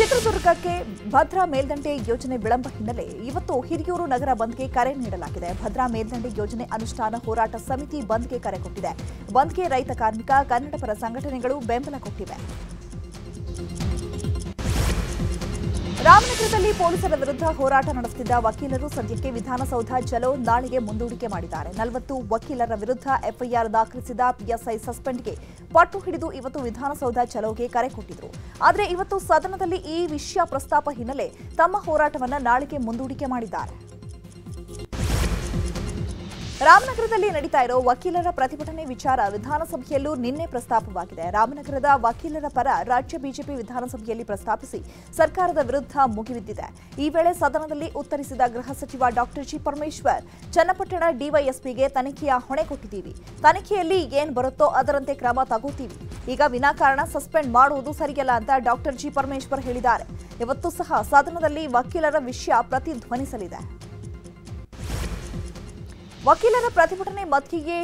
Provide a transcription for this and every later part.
ಚಿತ್ರದುರ್ಗಕ್ಕೆ ಭದ್ರಾ ಮೇಲ್ದಂಡೆ ಯೋಜನೆ ವಿಳಂಬ ಹಿನ್ನೆಲೆ ಇವತ್ತು ಹಿರಿಯೂರು ನಗರ ಬಂದ್ಗೆ ಕರೆ ನೀಡಲಾಗಿದೆ. ಭದ್ರಾ ಮೇಲ್ದಂಡೆ ಯೋಜನೆ ಅನುಷ್ಠಾನ ಹೋರಾಟ ಸಮಿತಿ ಬಂದ್ಗೆ ಕರೆ ಕೊಟ್ಟಿದೆ. ಬಂದ್ಗೆ ರೈತ ಕಾರ್ಮಿಕ ಕನ್ನಡಪರ ಸಂಘಟನೆಗಳು ಬೆಂಬಲ ಕೊಟ್ಟಿವೆ. ರಾಮನಗರದಲ್ಲಿ ಪೊಲೀಸರ ವಿರುದ್ಧ ಹೋರಾಟ ನಡೆಸುತ್ತಿದ್ದ ವಕೀಲರು ಸದ್ಯಕ್ಕೆ ವಿಧಾನಸೌಧ ಚಲೋ ನಾಳೆಗೆ ಮುಂದೂಡಿಕೆ ಮಾಡಿದ್ದಾರೆ. 40 ವಕೀಲರ ವಿರುದ್ಧ ಎಫ್ಐಆರ್ ದಾಖಲಿಸಿದ ಪಿಎಸ್ಐ ಸಸ್ಪೆಂಡ್ಗೆ ಪಟ್ಟು ಹಿಡಿದು ಇವತ್ತು ವಿಧಾನಸೌಧ ಚಲೋಗೆ ಕರೆ ಕೊಟ್ಟಿದ್ರು. ಆದರೆ ಇವತ್ತು ಸದನದಲ್ಲಿ ಈ ವಿಷಯ ಪ್ರಸ್ತಾಪ ಹಿನ್ನೆಲೆ ತಮ್ಮ ಹೋರಾಟವನ್ನು ನಾಳೆಗೆ ಮುಂದೂಡಿಕೆ ಮಾಡಿದ್ದಾರೆ. ರಾಮನಗರದಲ್ಲಿ ನಡೀತಾ ಇರೋ ವಕೀಲರ ಪ್ರತಿಭಟನೆ ವಿಚಾರ ವಿಧಾನಸಭೆಯಲ್ಲೂ ನಿನ್ನೆ ಪ್ರಸ್ತಾಪವಾಗಿದೆ. ರಾಮನಗರದ ವಕೀಲರ ಪರ ರಾಜ್ಯ ಬಿಜೆಪಿ ವಿಧಾನಸಭೆಯಲ್ಲಿ ಪ್ರಸ್ತಾಪಿಸಿ ಸರ್ಕಾರದ ವಿರುದ್ಧ ಮುಗಿಬಿದ್ದಿದೆ. ಈ ವೇಳೆ ಸದನದಲ್ಲಿ ಉತ್ತರಿಸಿದ ಗೃಹ ಸಚಿವ ಡಾಕ್ಟರ್ ಜಿ ಪರಮೇಶ್ವರ್, ಚನ್ನಪಟ್ಟಣ ಡಿವೈಎಸ್ಪಿಗೆ ತನಿಖೆಯ ಹೊಣೆ ಕೊಟ್ಟಿದ್ದೀವಿ, ತನಿಖೆಯಲ್ಲಿ ಏನ್ ಬರುತ್ತೋ ಅದರಂತೆ ಕ್ರಮ ತಗೋತೀವಿ, ಈಗ ವಿನಾಕಾರಣ ಸಸ್ಪೆಂಡ್ ಮಾಡುವುದು ಸರಿಯಲ್ಲ ಅಂತ ಡಾಕ್ಟರ್ ಜಿ ಪರಮೇಶ್ವರ್ ಹೇಳಿದ್ದಾರೆ. ಇವತ್ತು ಸಹ ಸದನದಲ್ಲಿ ವಕೀಲರ ವಿಷಯ ಪ್ರತಿಧ್ವನಿಸಲಿದೆ. ವಕೀಲರ ಪ್ರತಿಭಟನೆ ಮಧ್ಯೆಯೇ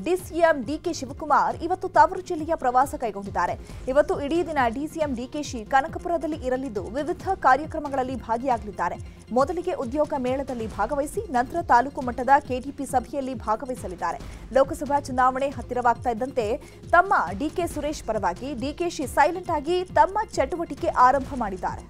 ಡಿಸಿಎಂ ಡಿಕೆ ಶಿವಕುಮಾರ್ ಇವತ್ತು ತವರು ಜಿಲ್ಲೆಯ ಪ್ರವಾಸ ಕೈಗೊಂಡಿದ್ದಾರೆ. ಇವತ್ತು ಇಡೀ ದಿನ ಡಿಸಿಎಂ ಡಿಕೆಶಿ ಕನಕಪುರದಲ್ಲಿ ಇರಲಿದ್ದು ವಿವಿಧ ಕಾರ್ಯಕ್ರಮಗಳಲ್ಲಿ ಭಾಗಿಯಾಗಲಿದ್ದಾರೆ. ಮೊದಲಿಗೆ ಉದ್ಯೋಗ ಮೇಳದಲ್ಲಿ ಭಾಗವಹಿಸಿ ನಂತರ ತಾಲೂಕು ಮಟ್ಟದ ಕೆಡಿಪಿ ಸಭೆಯಲ್ಲಿ ಭಾಗವಹಿಸಲಿದ್ದಾರೆ. ಲೋಕಸಭಾ ಚುನಾವಣೆ ಹತ್ತಿರವಾಗ್ತಾ ಇದ್ದಂತೆ ತಮ್ಮ ಡಿಕೆ ಸುರೇಶ್ ಪರವಾಗಿ ಡಿಕೆಶಿ ಸೈಲೆಂಟ್ ಆಗಿ ತಮ್ಮ ಚಟುವಟಿಕೆ ಆರಂಭ ಮಾಡಿದ್ದಾರೆ.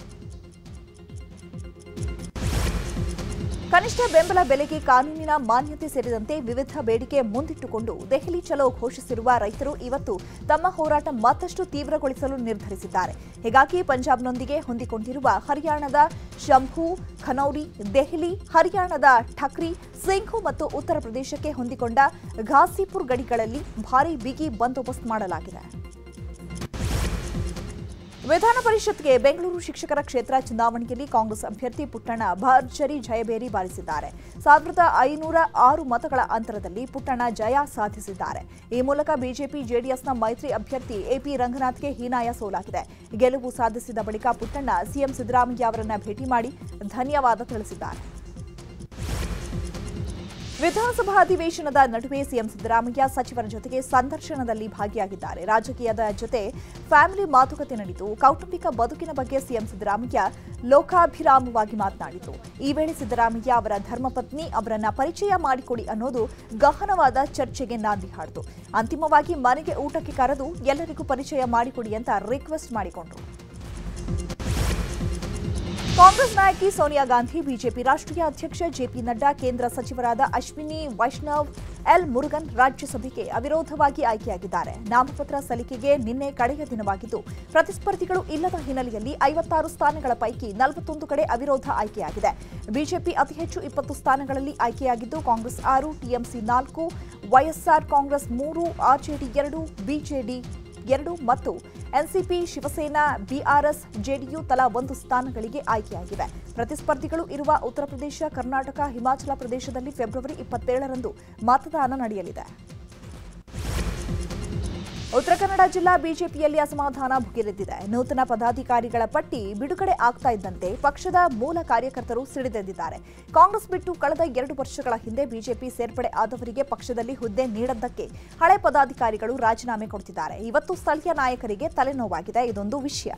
ಕನಿಷ್ಠ ಬೆಂಬಲ ಬೆಲೆಗೆ ಕಾನೂನಿನ ಮಾನ್ಯತೆ ಸೇರಿದಂತೆ ವಿವಿಧ ಬೇಡಿಕೆ ಮುಂದಿಟ್ಟುಕೊಂಡು ದೆಹಲಿ ಚಲೋ ಘೋಷಿಸಿರುವ ರೈತರು ಇವತ್ತು ತಮ್ಮ ಹೋರಾಟ ಮತ್ತಷ್ಟು ತೀವ್ರಗೊಳಿಸಲು ನಿರ್ಧರಿಸಿದ್ದಾರೆ. ಹೀಗಾಗಿ ಪಂಜಾಬ್ನೊಂದಿಗೆ ಹೊಂದಿಕೊಂಡಿರುವ ಹರಿಯಾಣದ ಶಂಭು, ಖನೌರಿ, ದೆಹಲಿ, ಹರಿಯಾಣದ ಠಕ್ರಿ, ಸಿಂಘು ಮತ್ತು ಉತ್ತರ ಪ್ರದೇಶಕ್ಕೆ ಹೊಂದಿಕೊಂಡ ಘಾಸಿಪುರ್ ಗಡಿಗಳಲ್ಲಿ ಭಾರೀ ಬಿಗಿ ಬಂದೋಬಸ್ತ್ ಮಾಡಲಾಗಿದೆ. ವಿಧಾನ ಪರಿಷತ್ಗೆ ಬೆಂಗಳೂರು ಶಿಕ್ಷಕರ ಕ್ಷೇತ್ರ ಚುನಾವಣೆಯಲ್ಲಿ ಕಾಂಗ್ರೆಸ್ ಅಭ್ಯರ್ಥಿ ಪುಟ್ಟಣ್ಣ ಭರ್ಜರಿ ಜಯಬೇರಿ ಬಾರಿಸಿದ್ದಾರೆ. 1506 ಮತಗಳ ಅಂತರದಲ್ಲಿ ಪುಟ್ಟಣ್ಣ ಜಯ ಸಾಧಿಸಿದ್ದಾರೆ. ಈ ಮೂಲಕ ಬಿಜೆಪಿ ಜೆಡಿಎಸ್ನ ಮೈತ್ರಿ ಅಭ್ಯರ್ಥಿ ಎಪಿ ರಂಗನಾಥ್ಗೆ ಹೀನಾಯ ಸೋಲಾಗಿದೆ. ಗೆಲುವು ಸಾಧಿಸಿದ ಬಳಿಕ ಪುಟ್ಟಣ್ಣ ಸಿಎಂ ಸಿದ್ದರಾಮಯ್ಯ ಅವರನ್ನ ಭೇಟಿ ಮಾಡಿ ಧನ್ಯವಾದ ತಿಳಿಸಿದ್ದಾರೆ. ವಿಧಾನಸಭಾ ಅಧಿವೇಶನದ ನಡುವೆ ಸಿಎಂ ಸಿದ್ದರಾಮಯ್ಯ ಸಚಿವರ ಜೊತೆಗೆ ಸಂದರ್ಶನದಲ್ಲಿ ಭಾಗಿಯಾಗಿದ್ದಾರೆ. ರಾಜಕೀಯದ ಜೊತೆ ಫ್ಯಾಮಿಲಿ ಮಾತುಕತೆ ನಡೆಯಿತು. ಕೌಟುಂಬಿಕ ಬದುಕಿನ ಬಗ್ಗೆ ಸಿಎಂ ಸಿದ್ದರಾಮಯ್ಯ ಲೋಕಾಭಿರಾಮವಾಗಿ ಮಾತನಾಡಿತು. ಈ ವೇಳೆ ಸಿದ್ದರಾಮಯ್ಯ ಅವರ ಧರ್ಮಪತ್ನಿ ಅವರನ್ನ ಪರಿಚಯ ಮಾಡಿಕೊಡಿ ಅನ್ನೋದು ಗಹನವಾದ ಚರ್ಚೆಗೆ ನಾಂದಿ ಹಾಡಿತು. ಅಂತಿಮವಾಗಿ ಮನೆಗೆ ಊಟಕ್ಕೆ ಕರೆದು ಎಲ್ಲರಿಗೂ ಪರಿಚಯ ಮಾಡಿಕೊಡಿ ಅಂತ ರಿಕ್ವೆಸ್ಟ್ ಮಾಡಿಕೊಂಡರು. ಕಾಂಗ್ರೆಸ್ ನಾಯಕಿ ಸೋನಿಯಾ ಗಾಂಧಿ, ಬಿಜೆಪಿ ರಾಷ್ಟ್ರೀಯ ಅಧ್ಯಕ್ಷ ಜೆಪಿ ನಡ್ಡಾ, ಕೇಂದ್ರ ಸಚಿವರಾದ ಅಶ್ವಿನಿ ವೈಷ್ಣವ್, ಎಲ್ ಮುರುಗನ್ ರಾಜ್ಯಸಭೆಗೆ ಅವಿರೋಧವಾಗಿ ಆಯ್ಕೆಯಾಗಿದ್ದಾರೆ. ನಾಮಪತ್ರ ಸಲ್ಲಿಕೆಗೆ ನಿನ್ನೆ ಕಡೆಯ ದಿನವಾಗಿದ್ದು ಪ್ರತಿಸ್ಪರ್ಧಿಗಳು ಇಲ್ಲದ ಹಿನ್ನೆಲೆಯಲ್ಲಿ 56 ಸ್ಥಾನಗಳ ಪೈಕಿ 41 ಕಡೆ ಅವಿರೋಧ ಆಯ್ಕೆಯಾಗಿದೆ. ಬಿಜೆಪಿ ಅತಿ ಹೆಚ್ಚು 20 ಸ್ಥಾನಗಳಲ್ಲಿ ಆಯ್ಕೆಯಾಗಿದ್ದು Congress 6, TMC 4, YSR Congress 3, RJD 2, BJD 2 ಮತ್ತು ಎನ್ಸಿಪಿ, ಶಿವಸೇನಾ, ಬಿಆರ್ಎಸ್, ಜೆಡಿಯು ತಲಾ 1 ಸ್ಥಾನಗಳಿಗೆ ಆಯ್ಕೆಯಾಗಿವೆ. ಪ್ರತಿಸ್ಪರ್ಧಿಗಳು ಇರುವ ಉತ್ತರ ಪ್ರದೇಶ, ಕರ್ನಾಟಕ, ಹಿಮಾಚಲ ಪ್ರದೇಶದಲ್ಲಿ ಫೆಬ್ರವರಿ 27ರಂದು ಮತದಾನ ನಡೆಯಲಿದೆ. ಉತ್ತರ ಕನ್ನಡ ಜಿಲ್ಲಾ ಬಿಜೆಪಿಯಲ್ಲಿ ಅಸಮಾಧಾನ ಭುಗಿಲೆದ್ದಿದೆ. ನೂತನ ಪದಾಧಿಕಾರಿಗಳ ಪಟ್ಟಿ ಬಿಡುಗಡೆ ಆಗ್ತಾ ಇದ್ದಂತೆ ಪಕ್ಷದ ಮೂಲ ಕಾರ್ಯಕರ್ತರು ಸಿಡಿದೆದ್ದಿದ್ದಾರೆ. ಕಾಂಗ್ರೆಸ್ ಬಿಟ್ಟು ಕಳೆದ 2 ವರ್ಷಗಳ ಹಿಂದೆ ಬಿಜೆಪಿ ಸೇರ್ಪಡೆ ಆದವರಿಗೆ ಪಕ್ಷದಲ್ಲಿ ಹುದ್ದೆ ನೀಡದ್ದಕ್ಕೆ ಹಳೆ ಪದಾಧಿಕಾರಿಗಳು ರಾಜೀನಾಮೆ ಕೊಡ್ತಿದ್ದಾರೆ. ಇವತ್ತು ಸ್ಥಳೀಯ ನಾಯಕರಿಗೆ ತಲೆನೋವಾಗಿದೆ. ಇದೊಂದು ವಿಷಯ.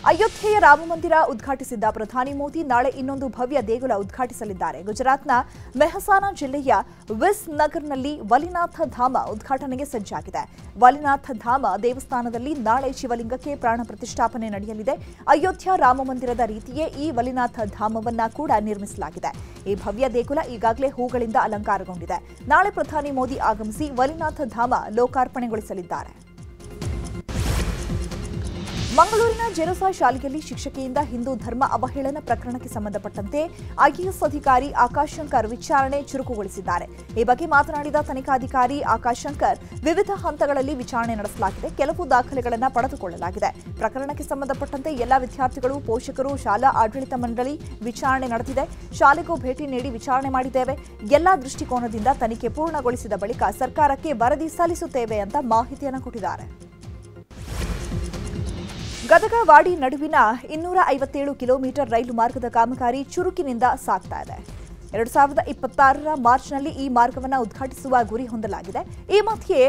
ಅಯೋಧ್ಯೆಯ ರಾಮಮಂದಿರ ಉದ್ಘಾಟಿಸಿದ್ದ ಪ್ರಧಾನಿ ಮೋದಿ ನಾಳೆ ಇನ್ನೊಂದು ಭವ್ಯ ದೇಗುಲ ಉದ್ಘಾಟಿಸಲಿದ್ದಾರೆ. ಗುಜರಾತ್ನ ಮೆಹಸಾನಾ ಜಿಲ್ಲೆಯ ವಿಸ್ ನಗರ್ನಲ್ಲಿ ವಲಿನಾಥ ಧಾಮ ಉದ್ಘಾಟನೆಗೆ ಸಜ್ಜಾಗಿದೆ. ವಲಿನಾಥ ಧಾಮ ದೇವಸ್ಥಾನದಲ್ಲಿ ನಾಳೆ ಶಿವಲಿಂಗಕ್ಕೆ ಪ್ರಾಣ ಪ್ರತಿಷ್ಠಾಪನೆ ನಡೆಯಲಿದೆ. ಅಯೋಧ್ಯ ರಾಮಮಂದಿರದ ರೀತಿಯೇ ಈ ವಲಿನಾಥ ಧಾಮವನ್ನ ಕೂಡ ನಿರ್ಮಿಸಲಾಗಿದೆ. ಈ ಭವ್ಯ ದೇಗುಲ ಈಗಾಗಲೇ ಹೂಗಳಿಂದ ಅಲಂಕಾರಗೊಂಡಿದೆ. ನಾಳೆ ಪ್ರಧಾನಿ ಮೋದಿ ಆಗಮಿಸಿ ವಲಿನಾಥ ಧಾಮ ಲೋಕಾರ್ಪಣೆಗೊಳಿಸಲಿದ್ದಾರೆ. ಮಂಗಳೂರಿನ ಜೆರಸಾ ಶಾಲೆಯಲ್ಲಿ ಶಿಕ್ಷಕಿಯಿಂದ ಹಿಂದೂ ಧರ್ಮ ಅವಹೇಳನ ಪ್ರಕರಣಕ್ಕೆ ಸಂಬಂಧಪಟ್ಟಂತೆ ಐಎಎಸ್ ಅಧಿಕಾರಿ ಆಕಾಶ್ ಶಂಕರ್ ವಿಚಾರಣೆ ಚುರುಕುಗೊಳಿಸಿದ್ದಾರೆ. ಈ ಬಗ್ಗೆ ಮಾತನಾಡಿದ ತನಿಖಾಧಿಕಾರಿ ಆಕಾಶ್ ಶಂಕರ್, ವಿವಿಧ ಹಂತಗಳಲ್ಲಿ ವಿಚಾರಣೆ ನಡೆಸಲಾಗಿದೆ, ಕೆಲವು ದಾಖಲೆಗಳನ್ನು ಪಡೆದುಕೊಳ್ಳಲಾಗಿದೆ. ಪ್ರಕರಣಕ್ಕೆ ಸಂಬಂಧಪಟ್ಟಂತೆ ಎಲ್ಲ ವಿದ್ಯಾರ್ಥಿಗಳು, ಪೋಷಕರು, ಶಾಲಾ ಆಡಳಿತ ಮಂಡಳಿ ವಿಚಾರಣೆ ನಡೆದಿದೆ. ಶಾಲೆಗೂ ಭೇಟಿ ನೀಡಿ ವಿಚಾರಣೆ ಮಾಡಿದ್ದೇವೆ. ಎಲ್ಲಾ ದೃಷ್ಟಿಕೋನದಿಂದ ತನಿಖೆ ಪೂರ್ಣಗೊಳಿಸಿದ ಬಳಿಕ ಸರ್ಕಾರಕ್ಕೆ ವರದಿ ಸಲ್ಲಿಸುತ್ತೇವೆ ಅಂತ ಮಾಹಿತಿಯನ್ನು ಕೊಟ್ಟಿದ್ದಾರೆ. ಗದಗ ವಾಡಿ ನಡುವಿನ 257 ಕಿಲೋಮೀಟರ್ ರೈಲು ಮಾರ್ಗದ ಕಾಮಗಾರಿ ಚುರುಕಿನಿಂದ ಸಾಗ್ತಾ ಇದೆ. 2026ರ ಮಾರ್ಚ್ನಲ್ಲಿ ಈ ಮಾರ್ಗವನ್ನು ಉದ್ಘಾಟಿಸುವ ಗುರಿ ಹೊಂದಲಾಗಿದೆ. ಈ ಮಧ್ಯೆ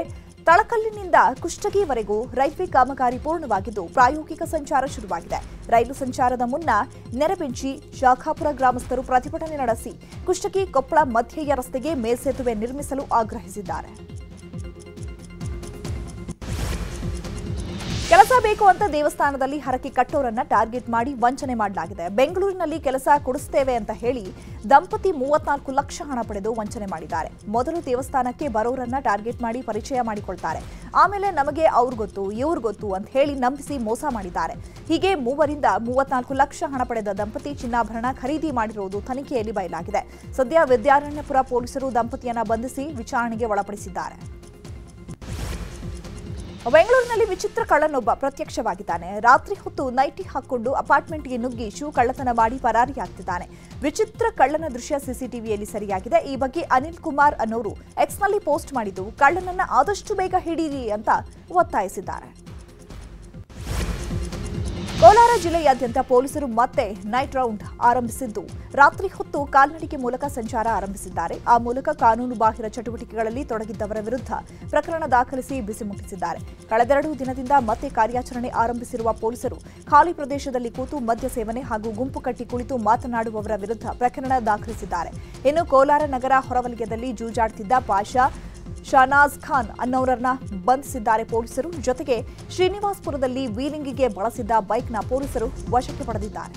ತಳಕಲ್ಲಿನಿಂದ ಕುಷ್ಟಗಿವರೆಗೂ ರೈಲ್ವೆ ಕಾಮಗಾರಿ ಪೂರ್ಣವಾಗಿದ್ದು ಪ್ರಾಯೋಗಿಕ ಸಂಚಾರ ಶುರುವಾಗಿದೆ. ರೈಲು ಸಂಚಾರದ ಮುನ್ನ ನೆರಬೆಂಚಿ ಶಾಖಾಪುರ ಗ್ರಾಮಸ್ಥರು ಪ್ರತಿಭಟನೆ ನಡೆಸಿ ಕುಷ್ಟಗಿ ಕೊಪ್ಪಳ ಮಧ್ಯೆಯ ರಸ್ತೆಗೆ ಮೇಲ್ಸೇತುವೆ ನಿರ್ಮಿಸಲು ಆಗ್ರಹಿಸಿದ್ದಾರೆ. ಕೆಲಸ ಬೇಕು ಅಂತ ದೇವಸ್ಥಾನದಲ್ಲಿ ಹರಕೆ ಕಟ್ಟೋರನ್ನ ಟಾರ್ಗೆಟ್ ಮಾಡಿ ವಂಚನೆ ಮಾಡಲಾಗಿದೆ. ಬೆಂಗಳೂರಿನಲ್ಲಿ ಕೆಲಸ ಕೊಡಿಸುತ್ತೇವೆ ಅಂತ ಹೇಳಿ ದಂಪತಿ 34 ಲಕ್ಷ ಹಣ ಪಡೆದು ವಂಚನೆ ಮಾಡಿದ್ದಾರೆ. ಮೊದಲು ದೇವಸ್ಥಾನಕ್ಕೆ ಬರೋರನ್ನ ಟಾರ್ಗೆಟ್ ಮಾಡಿ ಪರಿಚಯ ಮಾಡಿಕೊಳ್ತಾರೆ. ಆಮೇಲೆ ನಮಗೆ ಅವ್ರು ಗೊತ್ತು ಇವ್ರು ಗೊತ್ತು ಅಂತ ಹೇಳಿ ನಂಬಿಸಿ ಮೋಸ ಮಾಡಿದ್ದಾರೆ. ಹೀಗೆ ಮೂವರಿಂದ 34 ಲಕ್ಷ ಹಣ ಪಡೆದ ದಂಪತಿ ಚಿನ್ನಾಭರಣ ಖರೀದಿ ಮಾಡಿರುವುದು ತನಿಖೆಯಲ್ಲಿ ಬಯಲಾಗಿದೆ. ಸದ್ಯ ವಿದ್ಯಾರಣ್ಯಪುರ ಪೊಲೀಸರು ದಂಪತಿಯನ್ನ ಬಂಧಿಸಿ ವಿಚಾರಣೆಗೆ ಒಳಪಡಿಸಿದ್ದಾರೆ. ಬೆಂಗಳೂರಿನಲ್ಲಿ ವಿಚಿತ್ರ ಕಳ್ಳನೊಬ್ಬ ಪ್ರತ್ಯಕ್ಷವಾಗಿದ್ದಾನೆ. ರಾತ್ರಿ ಹೊತ್ತು ನೈಟಿ ಹಾಕಿಕೊಂಡು ಅಪಾರ್ಟ್ಮೆಂಟ್ಗೆ ನುಗ್ಗಿ ಶೂ ಕಳ್ಳತನ ಮಾಡಿ ಪರಾರಿಯಾಗ್ತಿದ್ದಾನೆ. ವಿಚಿತ್ರ ಕಳ್ಳನ ದೃಶ್ಯ ಸಿಸಿಟಿವಿಯಲ್ಲಿ ಸೆರೆಯಾಗಿದೆ. ಈ ಬಗ್ಗೆ ಅನಿಲ್ ಕುಮಾರ್ ಅನ್ನೋರು ಎಕ್ಸ್ನಲ್ಲಿ ಪೋಸ್ಟ್ ಮಾಡಿದ್ದು ಕಳ್ಳನನ್ನ ಆದಷ್ಟು ಬೇಗ ಹಿಡೀರಿ ಅಂತ ಒತ್ತಾಯಿಸಿದ್ದಾರೆ. ಕೋಲಾರ ಜಿಲ್ಲೆಯಾದ್ಯಂತ ಪೊಲೀಸರು ಮತ್ತೆ ನೈಟ್ ರೌಂಡ್ ಆರಂಭಿಸಿದ್ದು ರಾತ್ರಿ ಹೊತ್ತು ಕಾಲ್ನಡಿಗೆ ಮೂಲಕ ಸಂಚಾರ ಆರಂಭಿಸಿದ್ದಾರೆ. ಆ ಮೂಲಕ ಕಾನೂನು ಬಾಹಿರ ಚಟುವಟಿಕೆಗಳಲ್ಲಿ ತೊಡಗಿದ್ದವರ ವಿರುದ್ಧ ಪ್ರಕರಣ ದಾಖಲಿಸಿ ಬಿಸಿ ಮುಟ್ಟಿಸಿದ್ದಾರೆ. ಕಳೆದೆರಡು ದಿನದಿಂದ ಮತ್ತೆ ಕಾರ್ಯಾಚರಣೆ ಆರಂಭಿಸಿರುವ ಪೊಲೀಸರು ಖಾಲಿ ಪ್ರದೇಶದಲ್ಲಿ ಕೂತು ಮದ್ಯ ಸೇವನೆ ಹಾಗೂ ಗುಂಪು ಕಟ್ಟಿ ಕುಳಿತು ಮಾತನಾಡುವವರ ವಿರುದ್ಧ ಪ್ರಕರಣ ದಾಖಲಿಸಿದ್ದಾರೆ. ಇನ್ನು ಕೋಲಾರ ನಗರ ಹೊರವಲಯದಲ್ಲಿ ಜೂಜಾಡ್ತಿದ್ದ ಪಾಷಾ ಶಹನಾಜ್ ಖಾನ್ ಅನ್ನೋರನ್ನ ಬಂಧಿಸಿದ್ದಾರೆ ಪೊಲೀಸರು. ಜೊತೆಗೆ ಶ್ರೀನಿವಾಸಪುರದಲ್ಲಿ ವೀಲಿಂಗಿಗೆ ಬಳಸಿದ್ದ ಬೈಕ್ನ ಪೊಲೀಸರು ವಶಕ್ಕೆ ಪಡೆದಿದ್ದಾರೆ.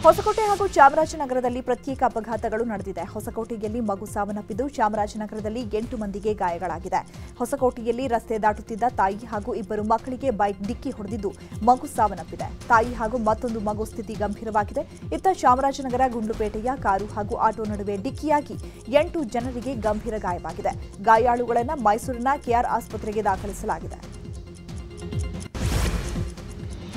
ಹೊಸಕೋಟೆ ಹಾಗೂ ಚಾಮರಾಜನಗರದಲ್ಲಿ ಪ್ರತ್ಯೇಕ ಅಪಘಾತಗಳು ನಡೆದಿದೆ. ಹೊಸಕೋಟೆಯಲ್ಲಿ ಮಗು ಸಾವನ್ನಪ್ಪಿದ್ದು ಚಾಮರಾಜನಗರದಲ್ಲಿ 8 ಮಂದಿಗೆ ಗಾಯಗಳಾಗಿದೆ. ಹೊಸಕೋಟೆಯಲ್ಲಿ ರಸ್ತೆ ದಾಟುತ್ತಿದ್ದ ತಾಯಿ ಹಾಗೂ 2 ಮಕ್ಕಳಿಗೆ ಬೈಕ್ ಡಿಕ್ಕಿ ಹೊಡೆದಿದ್ದು ಮಗು ಸಾವನ್ನಪ್ಪಿದೆ. ತಾಯಿ ಹಾಗೂ ಮತ್ತೊಂದು ಮಗು ಸ್ಥಿತಿ ಗಂಭೀರವಾಗಿದೆ. ಇತ್ತ ಚಾಮರಾಜನಗರ ಗುಂಡ್ಲುಪೇಟೆಯ ಕಾರು ಹಾಗೂ ಆಟೋ ನಡುವೆ ಡಿಕ್ಕಿಯಾಗಿ 8 ಜನರಿಗೆ ಗಂಭೀರ ಗಾಯವಾಗಿದೆ. ಗಾಯಾಳುಗಳನ್ನು ಮೈಸೂರಿನ ಕೆಆರ್ ಆಸ್ಪತ್ರೆಗೆ ದಾಖಲಿಸಲಾಗಿದೆ.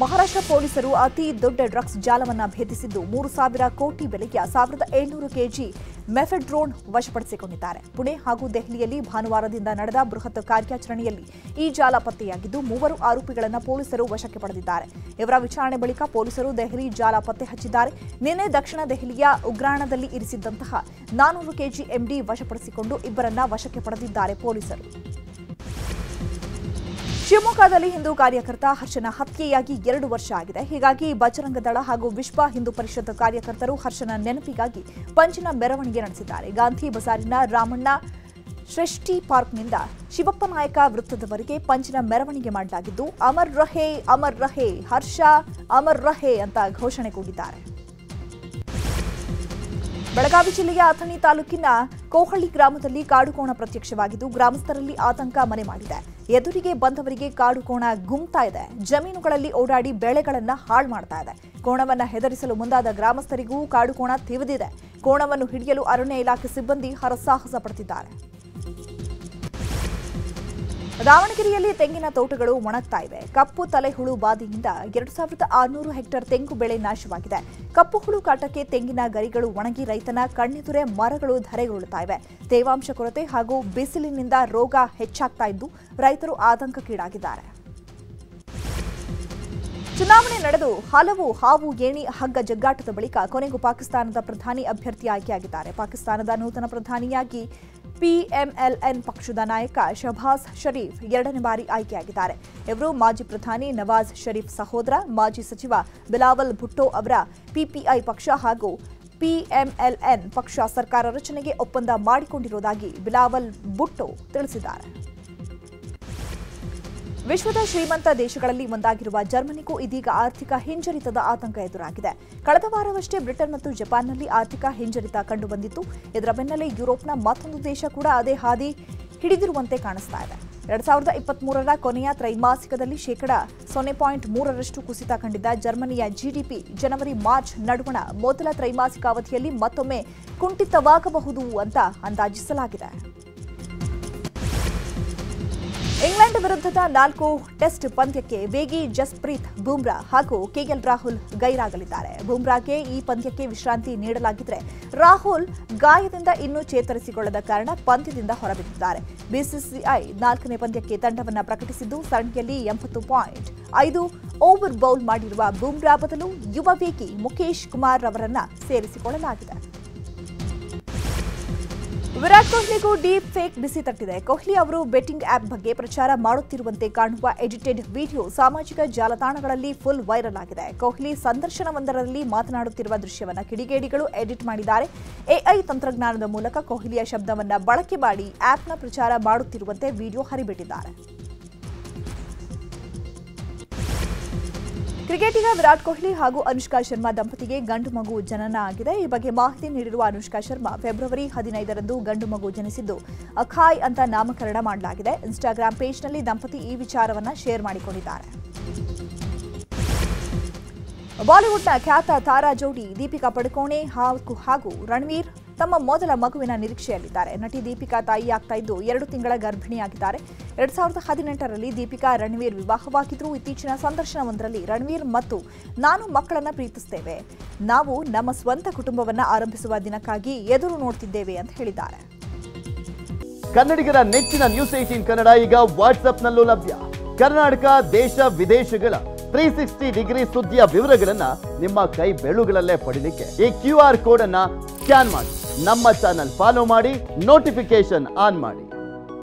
ಮಹಾರಾಷ್ಟ್ರ ಪೊಲೀಸರು ಅತಿ ದೊಡ್ಡ ಡ್ರಗ್ಸ್ ಜಾಲವನ್ನ ಭೇದಿಸಿದ್ದು 3,000 ಕೋಟಿ ಬೆಲೆಯ 1,700 ಕೆಜಿ ಮೆಫೆಡ್ರೋನ್ ವಶಪಡಿಸಿಕೊಂಡಿದ್ದಾರೆ. ಪುಣೆ ಹಾಗೂ ದೆಹಲಿಯಲ್ಲಿ ಭಾನುವಾರದಿಂದ ನಡೆದ ಬೃಹತ್ ಕಾರ್ಯಾಚರಣೆಯಲ್ಲಿ ಈ ಜಾಲ ಪತ್ತೆಯಾಗಿದ್ದು 3 ಆರೋಪಿಗಳನ್ನು ಪೊಲೀಸರು ವಶಕ್ಕೆ ಪಡೆದಿದ್ದಾರೆ. ಇವರ ವಿಚಾರಣೆ ಬಳಿಕ ಪೊಲೀಸರು ದೆಹಲಿ ಜಾಲ ಪತ್ತೆ ಹಚ್ಚಿದ್ದಾರೆ. ನಿನ್ನೆ ದಕ್ಷಿಣ ದೆಹಲಿಯ ಉಗ್ರಾಣದಲ್ಲಿ ಇರಿಸಿದ್ದಂತಹ 400 ಕೆಜಿ ಎಂಡಿ ವಶಪಡಿಸಿಕೊಂಡು ಇಬ್ಬರನ್ನ ವಶಕ್ಕೆ ಪಡೆದಿದ್ದಾರೆ ಪೊಲೀಸರು. ಶಿವಮೊಗ್ಗದಲ್ಲಿ ಹಿಂದೂ ಕಾರ್ಯಕರ್ತ ಹರ್ಷನ ಹತ್ಯೆಯಾಗಿ 2 ವರ್ಷ ಆಗಿದೆ. ಹೀಗಾಗಿ ಬಜರಂಗ ದಳ ಹಾಗೂ ವಿಶ್ವ ಹಿಂದೂ ಪರಿಷತ್ ಕಾರ್ಯಕರ್ತರು ಹರ್ಷನ ನೆನಪಿಗಾಗಿ ಪಂಜಿನ ಮೆರವಣಿಗೆ ನಡೆಸಿದ್ದಾರೆ. ಗಾಂಧಿ ಬಜಾರಿನ ರಾಮಣ್ಣ ಶ್ರೇಷ್ಠಿ ಪಾರ್ಕ್ನಿಂದ ಶಿವಪ್ಪ ನಾಯಕ ವೃತ್ತದವರೆಗೆ ಪಂಜಿನ ಮೆರವಣಿಗೆ ಮಾಡಲಾಗಿದ್ದು ಅಮರ್ ರಹೇ ಹರ್ಷ ಅಮರ್ ರಹೇ ಅಂತ ಘೋಷಣೆ ಕೂಗಿದ್ದಾರೆ. ಬೆಳಗಾವಿ ಜಿಲ್ಲೆಯ ಅಥಣಿ ತಾಲೂಕಿನ ಕೋಹಳ್ಳಿ ಗ್ರಾಮದಲ್ಲಿ ಕಾಡುಕೋಣ ಪ್ರತ್ಯಕ್ಷವಾಗಿದ್ದು ಗ್ರಾಮಸ್ಥರಲ್ಲಿ ಆತಂಕ ಮನೆ ಮಾಡಿದೆ. ಎದುರಿಗೆ ಬಂದವರಿಗೆ ಕಾಡುಕೋಣ ಗುಮ್ತಾ ಇದೆ. ಜಮೀನುಗಳಲ್ಲಿ ಓಡಾಡಿ ಬೆಳೆಗಳನ್ನ ಹಾಳು ಮಾಡ್ತಾ ಇದೆ. ಕೋಣವನ್ನ ಹೆದರಿಸಲು ಮುಂದಾದ ಗ್ರಾಮಸ್ಥರಿಗೂ ಕಾಡುಕೋಣ ತಿವಿದಿದೆ. ಕೋಣವನ್ನು ಹಿಡಿಯಲು ಅರಣ್ಯ ಇಲಾಖೆ ಸಿಬ್ಬಂದಿ ಹರಸಾಹಸ ಪಡುತ್ತಿದ್ದಾರೆ. ದಾವಣಗೆರೆಯಲ್ಲಿ ತೆಂಗಿನ ತೋಟಗಳು ಒಣಗ್ತಾ ಇವೆ. ಕಪ್ಪು ತಲೆಹುಳು ಬಾಧೆಯಿಂದ 2,600 ಹೆಕ್ಟೇರ್ ತೆಂಗು ಬೆಳೆ ನಾಶವಾಗಿದೆ. ಕಪ್ಪು ಹುಳು ಕಾಟಕ್ಕೆ ತೆಂಗಿನ ಗರಿಗಳು ಒಣಗಿ ರೈತನ ಕಣ್ಣೆದುರೇ ಮರಗಳು ಧರೆಗುರುಳುತ್ತಾ ಇವೆ. ತೇವಾಂಶ ಕೊರತೆ ಹಾಗೂ ಬಿಸಿಲಿನಿಂದ ರೋಗ ಹೆಚ್ಚಾಗ್ತಾ ಇದ್ದು ರೈತರು ಆತಂಕಕ್ಕೀಡಾಗಿದ್ದಾರೆ. ಚುನಾವಣೆ ನಡೆದು ಹಲವು ಹಾವು ಏಣಿ ಹಗ್ಗ ಜಗ್ಗಾಟದ ಬಳಿಕ ಕೊನೆಗೂ ಪಾಕಿಸ್ತಾನದ ಪ್ರಧಾನಿ ಅಭ್ಯರ್ಥಿ ಆಯ್ಕೆಯಾಗಿದ್ದಾರೆ. ಪಾಕಿಸ್ತಾನದ ನೂತನ ಪ್ರಧಾನಿಯಾಗಿ ಪಿಎಂಎಲ್ಎನ್ ಪಕ್ಷದ ನಾಯಕ ಶಹಬಾಜ್ ಶರೀಫ್ 2ನೇ ಬಾರಿ ಆಯ್ಕೆಯಾಗಿದ್ದಾರೆ. ಇವರು ಮಾಜಿ ಪ್ರಧಾನಿ ನವಾಜ್ ಶರೀಫ್ ಸಹೋದರ. ಮಾಜಿ ಸಚಿವ ಬಿಲಾವಲ್ ಭುಟ್ಟೋ ಅವರ ಪಿಪಿಐ ಪಕ್ಷ ಹಾಗೂ ಪಿಎಂಎಲ್ಎನ್ ಪಕ್ಷ ಸರ್ಕಾರ ರಚನೆಗೆ ಒಪ್ಪಂದ ಮಾಡಿಕೊಂಡಿರುವುದಾಗಿ ಬಿಲಾವಲ್ ಭುಟ್ಟೋ ತಿಳಿಸಿದ್ದಾರೆ. ವಿಶ್ವದ ಶ್ರೀಮಂತ ದೇಶಗಳಲ್ಲಿ ಒಂದಾಗಿರುವ ಜರ್ಮನಿಗೂ ಇದೀಗ ಆರ್ಥಿಕ ಹಿಂಜರಿತದ ಆತಂಕ ಎದುರಾಗಿದೆ. ಕಳೆದ ವಾರವಷ್ಟೇ ಬ್ರಿಟನ್ ಮತ್ತು ಜಪಾನ್ನಲ್ಲಿ ಆರ್ಥಿಕ ಹಿಂಜರಿತ ಕಂಡುಬಂದಿತ್ತು. ಇದರ ಬೆನ್ನಲ್ಲೇ ಯುರೋಪ್ನ ಮತ್ತೊಂದು ದೇಶ ಕೂಡ ಅದೇ ಹಾದಿ ಹಿಡಿದಿರುವಂತೆ ಕಾಣಿಸ್ತಾ ಇದೆ. 2023ರ ಕೊನೆಯ ತ್ರೈಮಾಸಿಕದಲ್ಲಿ 0.3% ಕುಸಿತ ಕಂಡಿದ್ದ ಜರ್ಮನಿಯ ಜಿಡಿಪಿ ಜನವರಿ-ಮಾರ್ಚ್ ನಡುವಣ ಮೊದಲ ತ್ರೈಮಾಸಿಕ ಅವಧಿಯಲ್ಲಿ ಮತ್ತೊಮ್ಮೆ ಕುಂಠಿತವಾಗಬಹುದು ಅಂತ ಅಂದಾಜಿಸಲಾಗಿದೆ. ಇಂಗ್ಲೆಂಡ್ ವಿರುದ್ಧದ 4 ಟೆಸ್ಟ್ ಪಂದ್ಯಕ್ಕೆ ವೇಗಿ ಜಸ್ಪ್ರೀತ್ ಬೂಮ್ರಾ ಹಾಗೂ ಕೆಎಲ್ ರಾಹುಲ್ ಗೈರಾಗಲಿದ್ದಾರೆ. ಬೂಮ್ರಾಗೆ ಈ ಪಂದ್ಯಕ್ಕೆ ವಿಶ್ರಾಂತಿ ನೀಡಲಾಗಿದ್ರೆ ರಾಹುಲ್ ಗಾಯದಿಂದ ಇನ್ನೂ ಚೇತರಿಸಿಕೊಳ್ಳದ ಕಾರಣ ಪಂದ್ಯದಿಂದ ಹೊರಬಿದ್ದಿದ್ದಾರೆ. ಬಿಸಿಸಿಐ 4ನೇ ಪಂದ್ಯಕ್ಕೆ ತಂಡವನ್ನು ಪ್ರಕಟಿಸಿದ್ದು ಸರಣಿಯಲ್ಲಿ 80.5 ಓವರ್ ಬೌಲ್ ಮಾಡಿರುವ ಬೂಮ್ರಾ ಬದಲು ಯುವ ವೇಗಿ ಮುಖೇಶ್ ಕುಮಾರ್ ಅವರನ್ನ ಸೇರಿಸಿಕೊಳ್ಳಲಾಗಿದೆ. ವಿರಾಟ್ ಕೊಹ್ಲಿಗೂ ಡೀಪ್ ಫೇಕ್ ಬಿಸಿ ತಟ್ಟಿದೆ. ಕೊಹ್ಲಿ ಅವರು ಬೆಟ್ಟಿಂಗ್ ಆಪ್ ಬಗ್ಗೆ ಪ್ರಚಾರ ಮಾಡುತ್ತಿರುವಂತೆ ಕಾಣುವ ಎಡಿಟೆಡ್ ವಿಡಿಯೋ ಸಾಮಾಜಿಕ ಜಾಲತಾಣಗಳಲ್ಲಿ ಫುಲ್ ವೈರಲ್ ಆಗಿದೆ. ಕೊಹ್ಲಿ ಸಂದರ್ಶನವೊಂದರಲ್ಲಿ ಮಾತನಾಡುತ್ತಿರುವ ದೃಶ್ಯವನ್ನು ಕಿಡಿಗೇಡಿಗಳು ಎಡಿಟ್ ಮಾಡಿದ್ದಾರೆ. ಎಐ ತಂತ್ರಜ್ಞಾನದ ಮೂಲಕ ಕೊಹ್ಲಿಯ ಶಬ್ದವನ್ನು ಬಳಕೆ ಮಾಡಿ ಆಪ್ನ ಪ್ರಚಾರ ಮಾಡುತ್ತಿರುವಂತೆ ವಿಡಿಯೋ ಹರಿಬಿಟ್ಟಿದ್ದಾರೆ. ಕ್ರಿಕೆಟಿಗ ವಿರಾಟ್ ಕೊಹ್ಲಿ ಹಾಗೂ ಅನುಷ್ಕಾ ಶರ್ಮಾ ದಂಪತಿಗೆ ಗಂಡು ಮಗು ಜನನ ಆಗಿದೆ. ಈ ಬಗ್ಗೆ ಮಾಹಿತಿ ನೀಡಿರುವ ಅನುಷ್ಕಾ ಶರ್ಮಾ, ಫೆಬ್ರವರಿ 15ರಂದು ಗಂಡು ಮಗು ಜನಿಸಿದ್ದು ಅಖಾಯ್ ಅಂತ ನಾಮಕರಣ ಮಾಡಲಾಗಿದೆ. ಇನ್ಸ್ಟಾಗ್ರಾಂ ಪೇಜ್ನಲ್ಲಿ ದಂಪತಿ ಈ ವಿಚಾರವನ್ನು ಶೇರ್ ಮಾಡಿಕೊಂಡಿದ್ದಾರೆ. ಬಾಲಿವುಡ್ನ ಖ್ಯಾತ ತಾರಾ ಜೋಡಿ ದೀಪಿಕಾ ಪಡುಕೋಣೆ ಹಾಗೂ ರಣವೀರ್ ತಮ್ಮ ಮೊದಲ ಮಗುವಿನ ನಿರೀಕ್ಷೆಯಲ್ಲಿದ್ದಾರೆ. ನಟಿ ದೀಪಿಕಾ ತಾಯಿಯಾಗ್ತಾ ಇದ್ದು 2 ತಿಂಗಳ ಗರ್ಭಿಣಿಯಾಗಿದ್ದಾರೆ. 2018ರಲ್ಲಿ ದೀಪಿಕಾ ರಣವೀರ್ ವಿವಾಹವಾಗಿದ್ರು. ಇತ್ತೀಚಿನ ಸಂದರ್ಶನವೊಂದರಲ್ಲಿ ರಣವೀರ್ ಮತ್ತು ನಾನು ಮಕ್ಕಳನ್ನ ಪ್ರೀತಿಸುತ್ತೇವೆ, ನಾವು ನಮ್ಮ ಸ್ವಂತ ಕುಟುಂಬವನ್ನ ಆರಂಭಿಸುವ ದಿನಕ್ಕಾಗಿ ಎದುರು ನೋಡ್ತಿದ್ದೇವೆ ಅಂತ ಹೇಳಿದ್ದಾರೆ. ಕನ್ನಡಿಗರ ನೆಚ್ಚಿನ ನ್ಯೂಸ್ 18 ಕನ್ನಡ ಈಗ ವಾಟ್ಸ್ಆಪ್ನಲ್ಲೂ ಲಭ್ಯ. ಕರ್ನಾಟಕ, ದೇಶ ವಿದೇಶಗಳ 360 ಡಿಗ್ರಿ ಸುದ್ದಿಯ ವಿವರಗಳನ್ನ ನಿಮ್ಮ ಕೈ ಬೆರಳುಗಳಲ್ಲೇ ಪಡಿಲಿಕ್ಕೆ ಈ QR ಕೋಡ್ ಅನ್ನ ಸ್ಕ್ಯಾನ್ ಮಾಡಿ ನಮ್ಮ ಚಾನಲ್ ಫಾಲೋ ಮಾಡಿ, ನೋಟಿಫಿಕೇಶನ್ ಆನ್ ಮಾಡಿ.